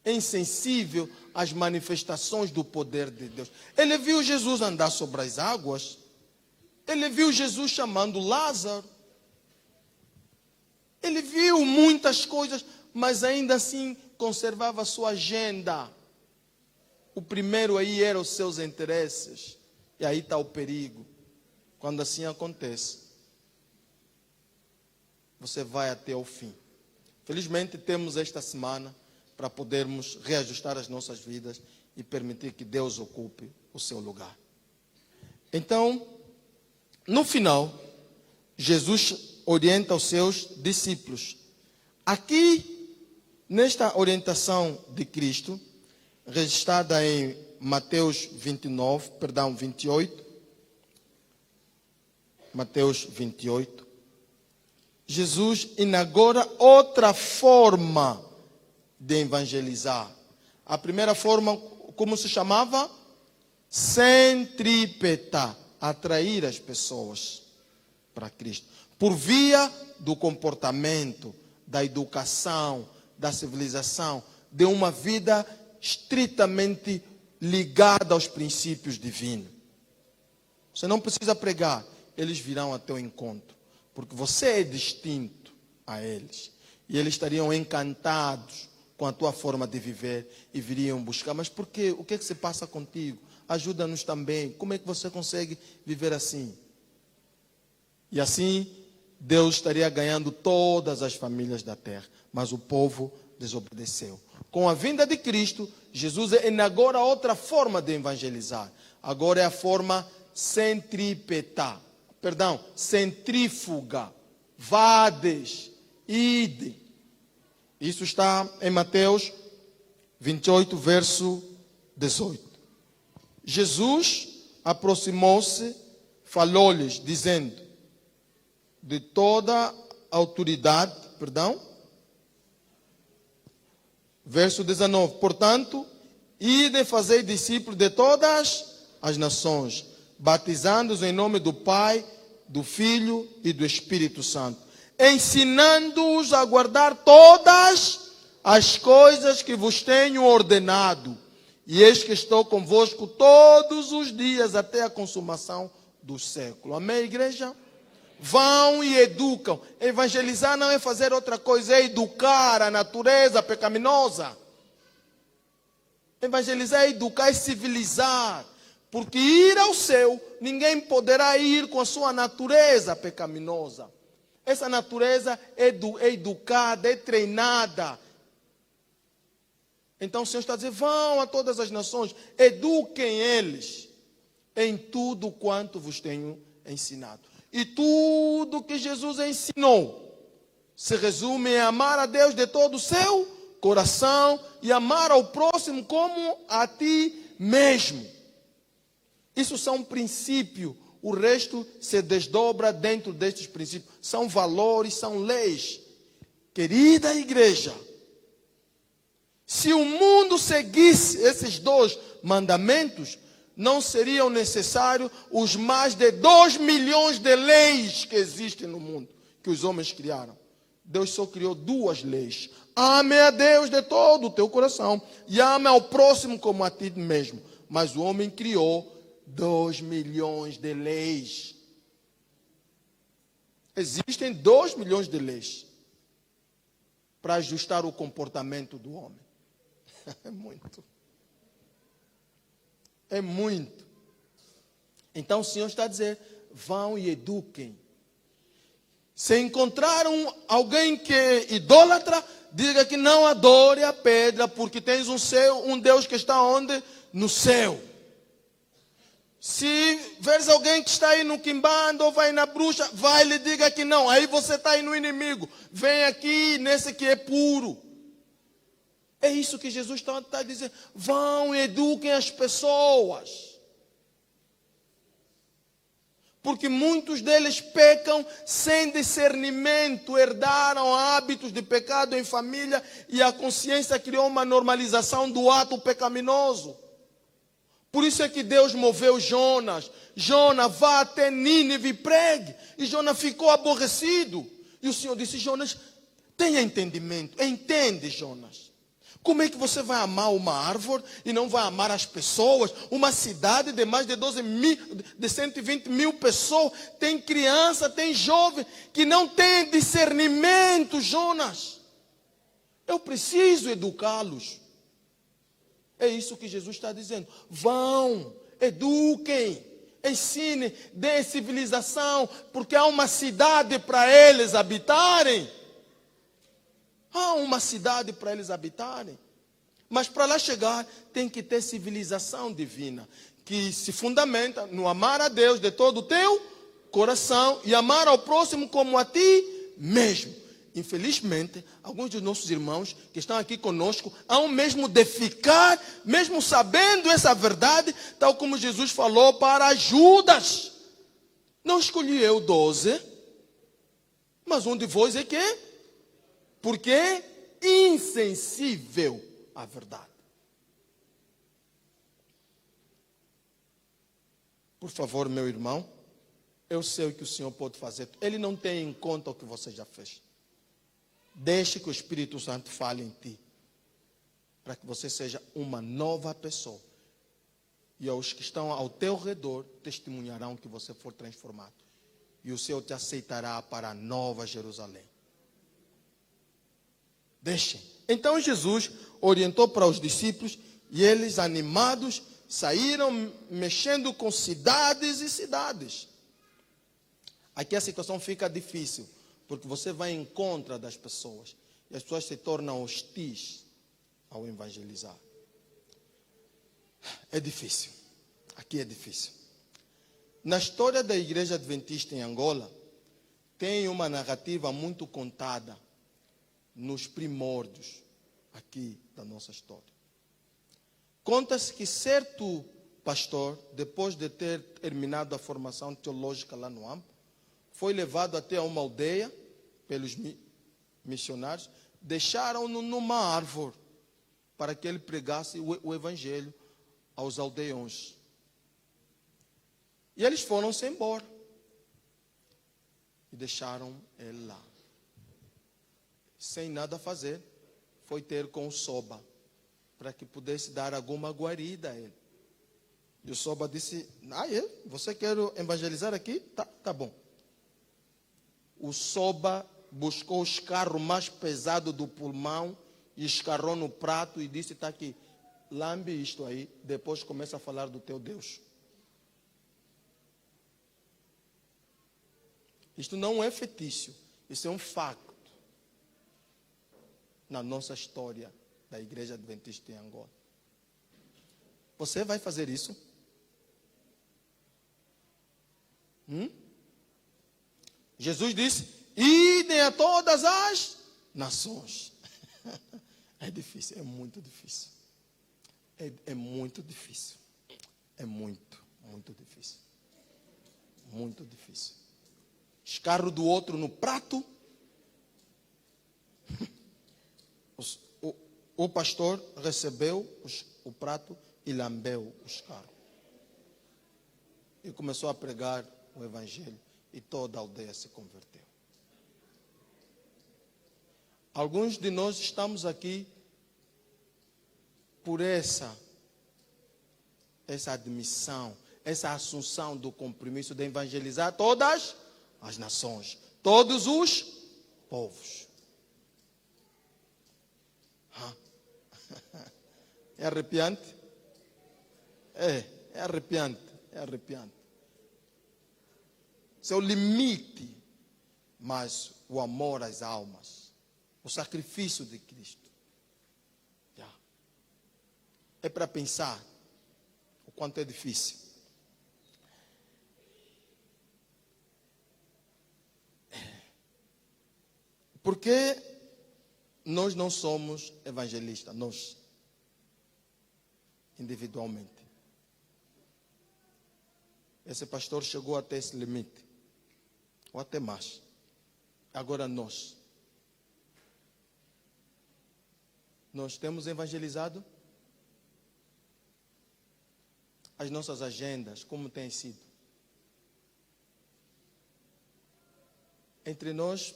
É insensível às manifestações do poder de Deus. Ele viu Jesus andar sobre as águas. Ele viu Jesus chamando Lázaro. Ele viu muitas coisas, mas ainda assim conservava a sua agenda. O primeiro aí eram os seus interesses. E aí está o perigo. Quando assim acontece, você vai até o fim. Felizmente temos esta semana para podermos reajustar as nossas vidas e permitir que Deus ocupe o seu lugar. Então, no final, Jesus orienta os seus discípulos. Aqui, nesta orientação de Cristo, registrada em Mateus 28, Mateus 28, Jesus inaugura outra forma de evangelizar. A primeira forma, como se chamava? Centrípeta, atrair as pessoas para Cristo. Por via do comportamento, da educação, da civilização, de uma vida estritamente ligada aos princípios divinos. Você não precisa pregar, eles virão a teu encontro, porque você é distinto a eles. E eles estariam encantados com a tua forma de viver e viriam buscar. Mas por quê? O que é que se passa contigo? Ajuda-nos também. Como é que você consegue viver assim? E assim, Deus estaria ganhando todas as famílias da terra. Mas o povo desobedeceu. Com a vinda de Cristo, Jesus inaugura outra forma de evangelizar. Agora é a forma centrípeta. Centrífuga. Vades. Ide. Isso está em Mateus 28, verso 18. Jesus aproximou-se, falou-lhes, dizendo, de toda autoridade, verso 19, portanto, ide e fazei discípulos de todas as nações, batizando-os em nome do Pai, do Filho e do Espírito Santo, ensinando-os a guardar todas as coisas que vos tenho ordenado. E eis que estou convosco todos os dias até a consumação do século. Amém, igreja? Vão e educam. Evangelizar não é fazer outra coisa, é educar a natureza pecaminosa. Evangelizar é educar, é civilizar. Porque ir ao céu, ninguém poderá ir com a sua natureza pecaminosa. Essa natureza é educada, é treinada. Então o Senhor está dizendo, vão a todas as nações, eduquem eles em tudo quanto vos tenho ensinado. E tudo que Jesus ensinou se resume em amar a Deus de todo o seu coração e amar ao próximo como a ti mesmo. Isso são um princípio. O resto se desdobra dentro destes princípios. São valores, são leis. Querida igreja, se o mundo seguisse esses 2 mandamentos, não seriam necessários os mais de 2 milhões de leis que existem no mundo, que os homens criaram. Deus só criou 2 leis. Ame a Deus de todo o teu coração e ame ao próximo como a ti mesmo. Mas o homem criou 2 milhões de leis. Existem 2 milhões de leis para ajustar o comportamento do homem. É muito. É muito. Então o Senhor está a dizer, vão e eduquem. Se encontraram alguém que é idólatra, diga que não adore a pedra, porque tens um Deus que está onde? No céu. Se veres alguém que está aí no quimbanda ou vai na bruxa, vai e lhe diga que não. Aí você está aí no inimigo. Vem aqui nesse que é puro. É isso que Jesus está dizendo. Vão e eduquem as pessoas. Porque muitos deles pecam sem discernimento, herdaram hábitos de pecado em família e a consciência criou uma normalização do ato pecaminoso. Por isso é que Deus moveu Jonas. Jonas, vá até Nínive e pregue. E Jonas ficou aborrecido. E o Senhor disse, Jonas, tenha entendimento. Entende, Jonas. Como é que você vai amar uma árvore e não vai amar as pessoas? Uma cidade de mais de 120 mil pessoas. Tem criança, tem jovem que não tem discernimento, Jonas. Eu preciso educá-los. É isso que Jesus está dizendo. Vão, eduquem, ensinem, deem civilização, porque há uma cidade para eles habitarem. Há uma cidade para eles habitarem. Mas para lá chegar, tem que ter civilização divina, que se fundamenta no amar a Deus de todo o teu coração e amar ao próximo como a ti mesmo. Infelizmente, alguns dos nossos irmãos que estão aqui conosco, hão mesmo de ficar, mesmo sabendo essa verdade, tal como Jesus falou para Judas. Não escolhi eu 12, mas um de vós é que? Porque é insensível à verdade. Por favor, meu irmão, eu sei o que o Senhor pode fazer. Ele não tem em conta o que você já fez. Deixe que o Espírito Santo fale em ti, para que você seja uma nova pessoa. E os que estão ao teu redor testemunharão que você for transformado. E o Senhor te aceitará para a nova Jerusalém. Deixem. Então Jesus orientou para os discípulos e eles, animados, saíram mexendo com cidades e cidades. Aqui a situação fica difícil, porque você vai em contra das pessoas. E as pessoas se tornam hostis ao evangelizar. É difícil. Aqui é difícil. Na história da Igreja Adventista em Angola, tem uma narrativa muito contada nos primórdios aqui da nossa história. Conta-se que certo pastor, depois de ter terminado a formação teológica lá no AMP, foi levado até uma aldeia pelos missionários, deixaram-no numa árvore para que ele pregasse o evangelho aos aldeões. E eles foram-se embora e deixaram ele lá. Sem nada a fazer, foi ter com o Soba, para que pudesse dar alguma guarida a ele. E o Soba disse: você quer evangelizar aqui? Tá bom. O Soba buscou o escarro mais pesado do pulmão e escarrou no prato e disse: está aqui, lambe isto aí, depois começa a falar do teu Deus. Isto não é fetício, isso é um facto na nossa história da Igreja Adventista em Angola. Você vai fazer isso? Jesus disse: idem a todas as nações. É difícil, é muito difícil. É muito difícil. É muito difícil. Muito difícil. Escarro do outro no prato. O pastor recebeu o prato e lambeu o escarro. E começou a pregar o evangelho. E toda a aldeia se converteu. Alguns de nós estamos aqui por essa admissão, essa assunção do compromisso de evangelizar todas as nações, todos os povos. É arrepiante? É arrepiante, é arrepiante. Seu limite, mas o amor às almas, o sacrifício de Cristo. É para pensar o quanto é difícil. Porque nós não somos evangelistas, nós, individualmente. Esse pastor chegou até esse limite, ou até mais. Agora nós temos evangelizado? As nossas agendas, como têm sido? Entre nós,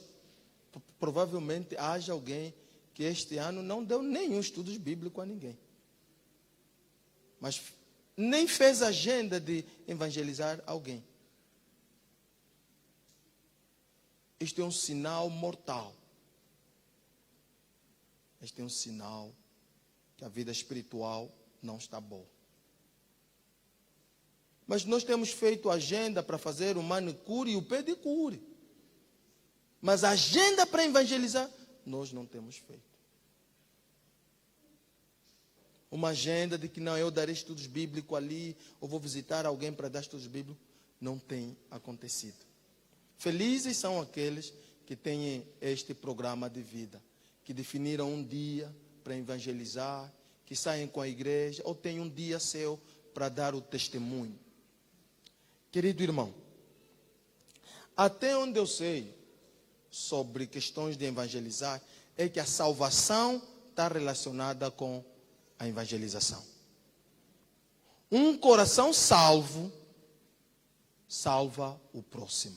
provavelmente haja alguém que este ano não deu nenhum estudo bíblico a ninguém. Mas nem fez agenda de evangelizar alguém. Isto é um sinal mortal. Este é um sinal que a vida espiritual não está boa. Mas nós temos feito agenda para fazer o manicure e o pedicure. Mas a agenda para evangelizar, nós não temos feito. Uma agenda de que não, eu darei estudos bíblicos ali, ou vou visitar alguém para dar estudos bíblicos, não tem acontecido. Felizes são aqueles que têm este programa de vida, que definiram um dia para evangelizar, que saem com a igreja, ou têm um dia seu para dar o testemunho. Querido irmão, até onde eu sei sobre questões de evangelizar, é que a salvação está relacionada com a evangelização. Um coração salvo salva o próximo.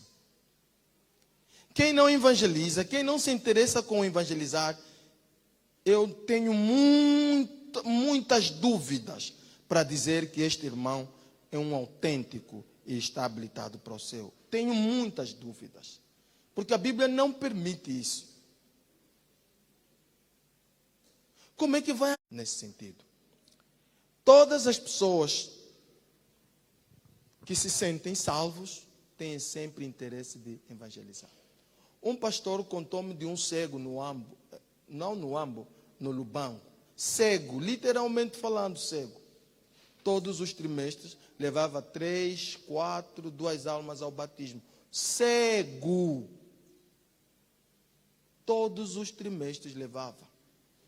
Quem não evangeliza, quem não se interessa com evangelizar, eu tenho muitas dúvidas para dizer que este irmão é um autêntico e está habilitado para o céu. Tenho muitas dúvidas, porque a Bíblia não permite isso. Como é que vai nesse sentido? Todas as pessoas que se sentem salvos têm sempre interesse de evangelizar. Um pastor contou-me de um cego no Ambo, não no Ambo, no Lubão. Cego, literalmente falando cego. Todos os trimestres levava 3, 4, 2 almas ao batismo. Cego. Todos os trimestres levava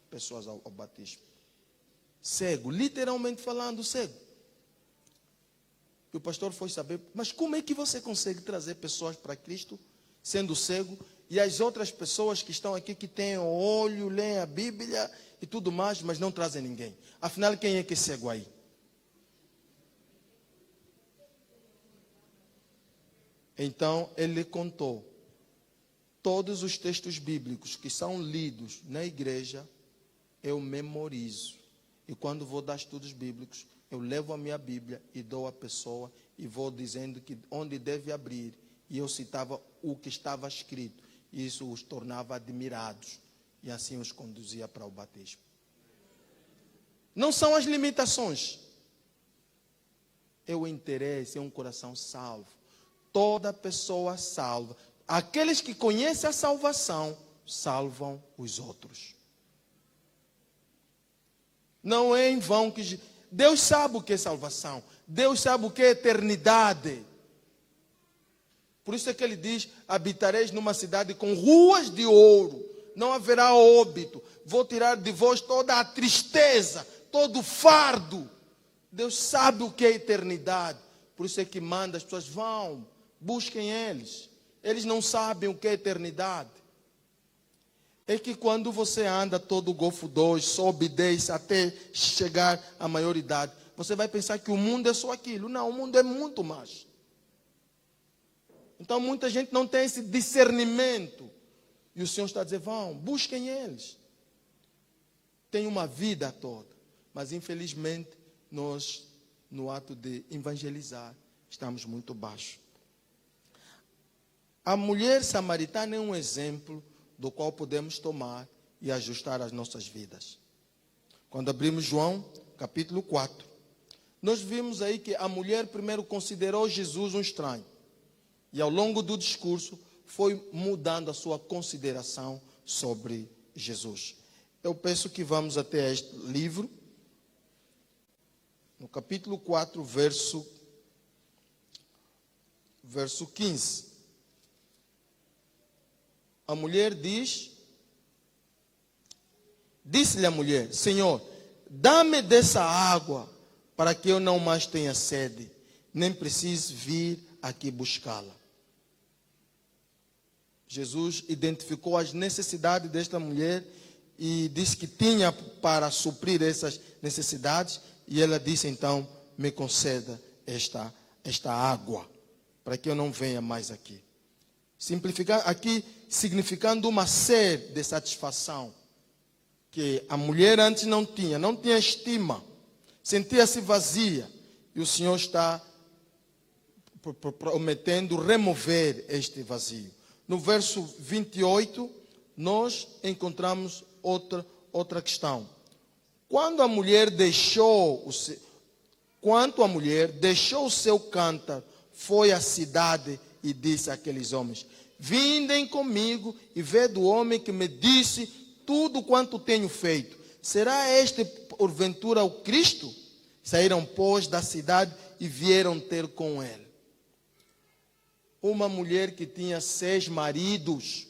pessoas ao batismo. Cego, literalmente falando cego. E o pastor foi saber, mas como é que você consegue trazer pessoas para Cristo sendo cego, e as outras pessoas que estão aqui que têm olho, leem a Bíblia e tudo mais, mas não trazem ninguém? Afinal, quem é que é cego aí? Então, ele contou todos os textos bíblicos que são lidos na igreja, eu memorizo. E quando vou dar estudos bíblicos, eu levo a minha Bíblia e dou à pessoa e vou dizendo que onde deve abrir. E eu citava o que estava escrito. E isso os tornava admirados. E assim os conduzia para o batismo. Não são as limitações. É o interesse, é um coração salvo. Toda pessoa salva. Aqueles que conhecem a salvação, salvam os outros. Não é em vão que Deus sabe o que é salvação. Deus sabe o que é eternidade. Por isso é que ele diz, habitareis numa cidade com ruas de ouro. Não haverá óbito. Vou tirar de vós toda a tristeza, todo o fardo. Deus sabe o que é eternidade. Por isso é que manda as pessoas, vão, busquem eles. Eles não sabem o que é eternidade. É que quando você anda todo o Golfo 2, sobe, desce até chegar à maioridade, você vai pensar que o mundo é só aquilo. Não, o mundo é muito mais. Então muita gente não tem esse discernimento. E o Senhor está a dizer, vão, busquem eles. Tem uma vida toda. Mas infelizmente, nós, no ato de evangelizar, estamos muito baixos. A mulher samaritana é um exemplo do qual podemos tomar e ajustar as nossas vidas. Quando abrimos João, capítulo 4, nós vimos aí que a mulher primeiro considerou Jesus um estranho. E ao longo do discurso, foi mudando a sua consideração sobre Jesus. Eu peço que vamos até este livro, no capítulo 4, verso 15. A mulher disse-lhe a mulher, Senhor, dá-me dessa água, para que eu não mais tenha sede, nem precise vir aqui buscá-la. Jesus identificou as necessidades desta mulher e disse que tinha para suprir essas necessidades. E ela disse, então, me conceda esta água, para que eu não venha mais aqui. Simplificar aqui, significando uma sede de satisfação, que a mulher antes não tinha estima, sentia-se vazia. E o Senhor está prometendo remover este vazio. No verso 28, nós encontramos outra questão. Quanto a mulher deixou o seu cântaro, foi à cidade e disse àqueles homens, vindem comigo e vede o homem que me disse tudo quanto tenho feito. Será este porventura o Cristo? Saíram, pois, da cidade e vieram ter com ele. Uma mulher que tinha 6 maridos,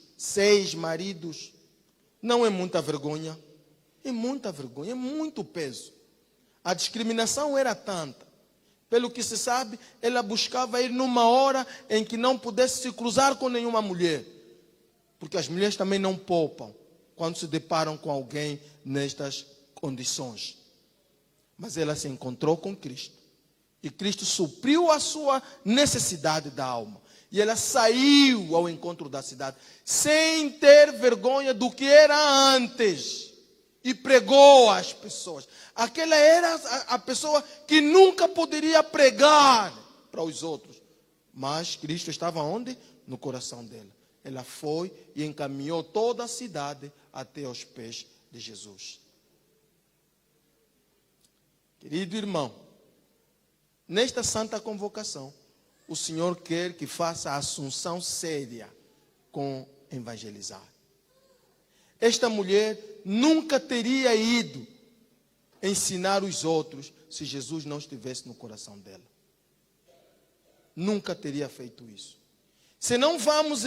não é muita vergonha? É muita vergonha, é muito peso. A discriminação era tanta. Pelo que se sabe, ela buscava ir numa hora em que não pudesse se cruzar com nenhuma mulher. Porque as mulheres também não poupam quando se deparam com alguém nestas condições. Mas ela se encontrou com Cristo. E Cristo supriu a sua necessidade da alma. E ela saiu ao encontro da cidade, sem ter vergonha do que era antes. E pregou às pessoas. Aquela era a pessoa que nunca poderia pregar para os outros. Mas Cristo estava onde? No coração dela. Ela foi e encaminhou toda a cidade até aos pés de Jesus. Querido irmão, nesta santa convocação, o Senhor quer que faça a assunção séria com evangelizar. Esta mulher nunca teria ido ensinar os outros se Jesus não estivesse no coração dela. Nunca teria feito isso. Se não vamos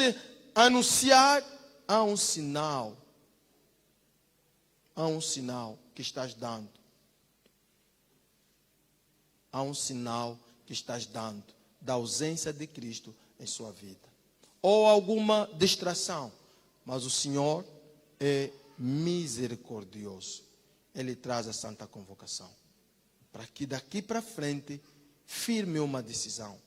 anunciar, há um sinal que estás dando. Há um sinal que estás dando da ausência de Cristo em sua vida. Ou alguma distração. Mas o Senhor é misericordioso. Ele traz a santa convocação. Para que daqui para frente, firme uma decisão.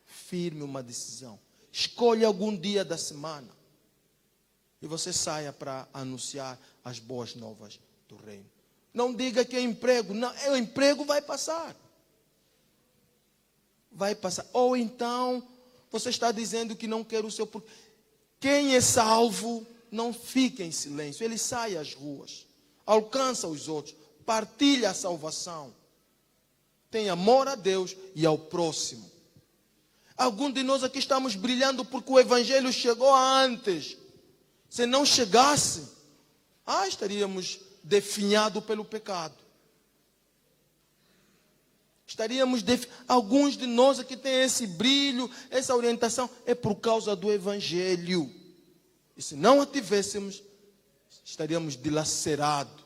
Firme uma decisão. Escolha algum dia da semana. E você saia para anunciar as boas novas do reino. Não diga que é emprego. Não, o emprego vai passar. Vai passar. Ou então, você está dizendo que não quer o seu... Quem é salvo, não fica em silêncio. Ele sai às ruas. Alcança os outros. Partilha a salvação. Tem amor a Deus e ao próximo. Alguns de nós aqui estamos brilhando porque o Evangelho chegou antes. Se não chegasse, estaríamos definhados pelo pecado. Alguns de nós aqui têm esse brilho, essa orientação, é por causa do Evangelho. E se não a tivéssemos, estaríamos dilacerados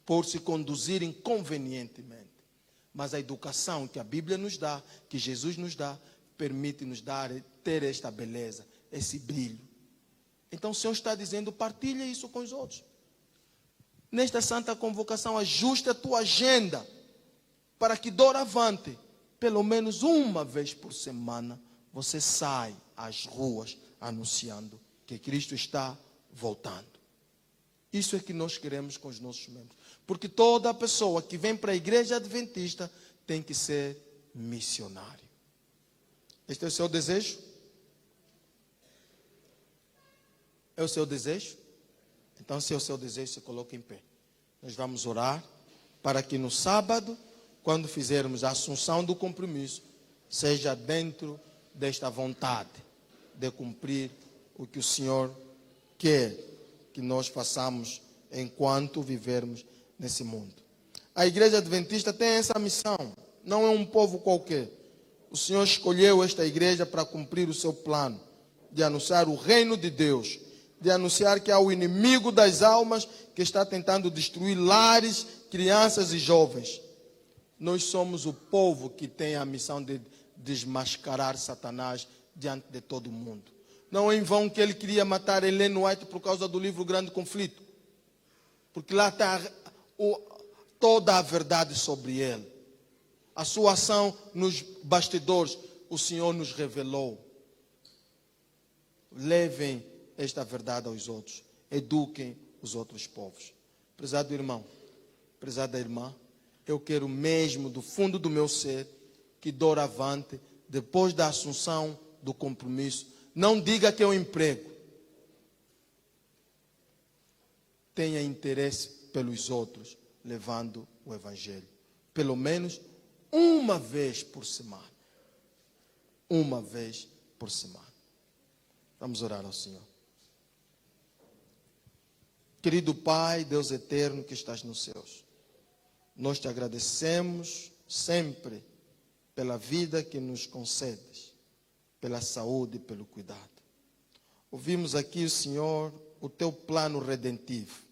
por se conduzir inconvenientemente. Mas a educação que a Bíblia nos dá, que Jesus nos dá, permite-nos ter esta beleza, esse brilho. Então o Senhor está dizendo, partilha isso com os outros. Nesta santa convocação, ajuste a tua agenda para que doravante, pelo menos uma vez por semana, você sai às ruas anunciando que Cristo está voltando. Isso é que nós queremos com os nossos membros. Porque toda pessoa que vem para a igreja adventista tem que ser missionário. Este é o seu desejo? É o seu desejo? Então, se é o seu desejo, se coloque em pé. Nós vamos orar para que no sábado, quando fizermos a assunção do compromisso, seja dentro desta vontade de cumprir o que o Senhor quer que nós façamos enquanto vivermos nesse mundo. A igreja adventista tem essa missão. Não é um povo qualquer. O Senhor escolheu esta igreja para cumprir o seu plano de anunciar o reino de Deus, de anunciar que há o inimigo das almas que está tentando destruir lares, crianças e jovens. Nós somos o povo que tem a missão de desmascarar Satanás diante de todo mundo. Não é em vão que ele queria matar Ellen White por causa do livro Grande Conflito. Porque lá está toda a verdade sobre ele. A sua ação nos bastidores, o Senhor nos revelou. Levem esta verdade aos outros. Eduquem os outros povos. Prezado irmão, prezada irmã, eu quero mesmo do fundo do meu ser que doravante, depois da assunção do compromisso, não diga que é um emprego. Tenha interesse pelos outros, levando o Evangelho. Pelo menos uma vez por semana. Uma vez por semana. Vamos orar ao Senhor. Querido Pai, Deus eterno que estás nos céus, nós te agradecemos sempre pela vida que nos concedes, pela saúde e pelo cuidado. Ouvimos aqui, Senhor, o teu plano redentivo.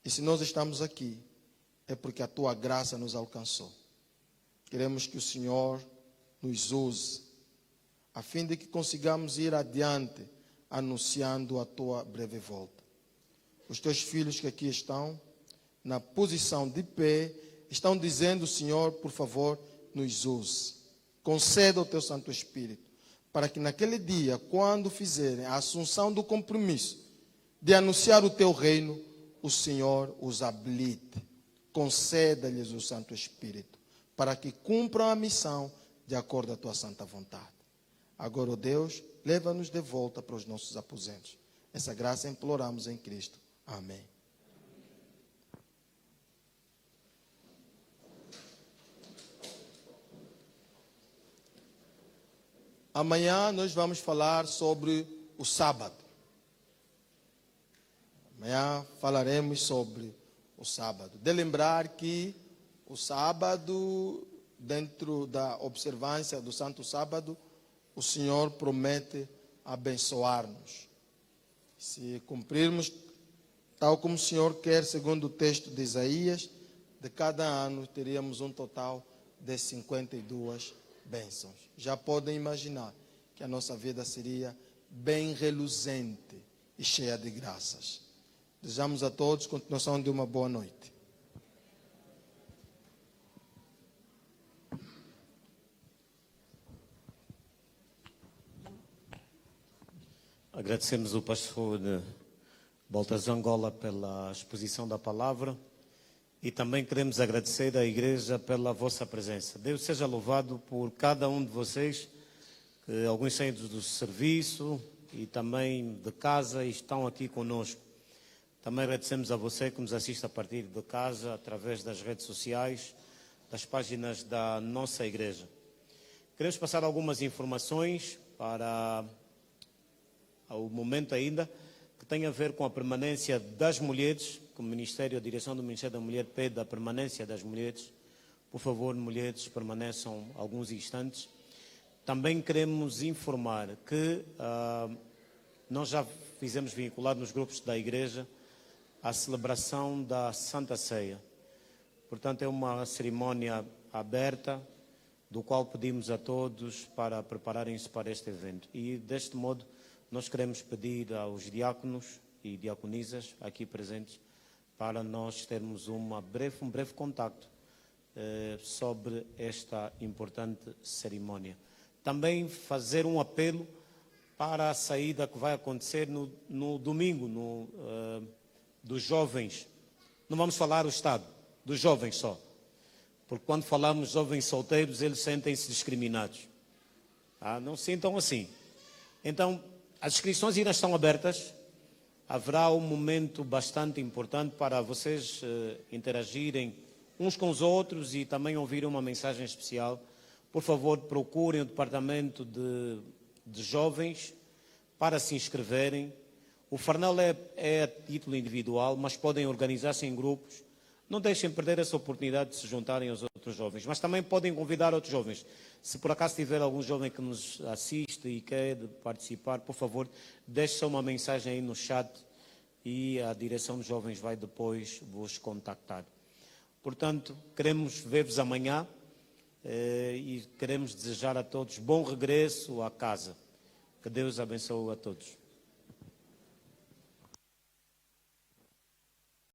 E se nós estamos aqui, é porque a tua graça nos alcançou. Queremos que o Senhor nos use, a fim de que consigamos ir adiante, anunciando a tua breve volta. Os teus filhos que aqui estão, na posição de pé, estão dizendo: Senhor, por favor, nos use. Conceda o teu Santo Espírito, para que naquele dia, quando fizerem a assunção do compromisso de anunciar o teu reino, o Senhor os habilite. Conceda-lhes o Santo Espírito, para que cumpram a missão de acordo à tua santa vontade. Agora, ó Deus, leva-nos de volta para os nossos aposentos. Essa graça imploramos em Cristo. Amém. Amanhã nós vamos falar sobre o sábado. Amanhã falaremos sobre o sábado. De lembrar que o sábado, dentro da observância do Santo Sábado, o Senhor promete abençoar-nos. Se cumprirmos tal como o Senhor quer, segundo o texto de Isaías, de cada ano teríamos um total de 52 bênçãos. Já podem imaginar que a nossa vida seria bem reluzente e cheia de graças. Desejamos a todos continuação de uma boa noite. Agradecemos o pastor Baltazar Angola pela exposição da palavra e também queremos agradecer à igreja pela vossa presença. Deus seja louvado por cada um de vocês, que alguns saem do serviço e também de casa e estão aqui conosco. Também agradecemos a você que nos assiste a partir de casa, através das redes sociais, das páginas da nossa igreja. Queremos passar algumas informações para o momento ainda, que tem a ver com a permanência das mulheres, que a direção do Ministério da Mulher pede a permanência das mulheres. Por favor, mulheres, permaneçam alguns instantes. Também queremos informar que nós já fizemos vincular nos grupos da igreja a celebração da Santa Ceia. Portanto, é uma cerimónia aberta, do qual pedimos a todos para prepararem-se para este evento. E, deste modo, nós queremos pedir aos diáconos e diaconisas aqui presentes para nós termos um breve contacto sobre esta importante cerimónia. Também fazer um apelo para a saída que vai acontecer no domingo, dos jovens. Não vamos falar o Estado, dos jovens só. Porque quando falamos jovens solteiros, eles sentem-se discriminados. Não se sintam assim. Então, as inscrições ainda estão abertas. Haverá um momento bastante importante para vocês interagirem uns com os outros e também ouvirem uma mensagem especial. Por favor, procurem o departamento de jovens para se inscreverem. O Farnel é a título individual, mas podem organizar-se em grupos. Não deixem perder essa oportunidade de se juntarem aos outros jovens, mas também podem convidar outros jovens. Se por acaso tiver algum jovem que nos assiste e quer participar, por favor, deixe só uma mensagem aí no chat e a direção dos jovens vai depois vos contactar. Portanto, queremos ver-vos amanhã e queremos desejar a todos bom regresso à casa. Que Deus abençoe a todos.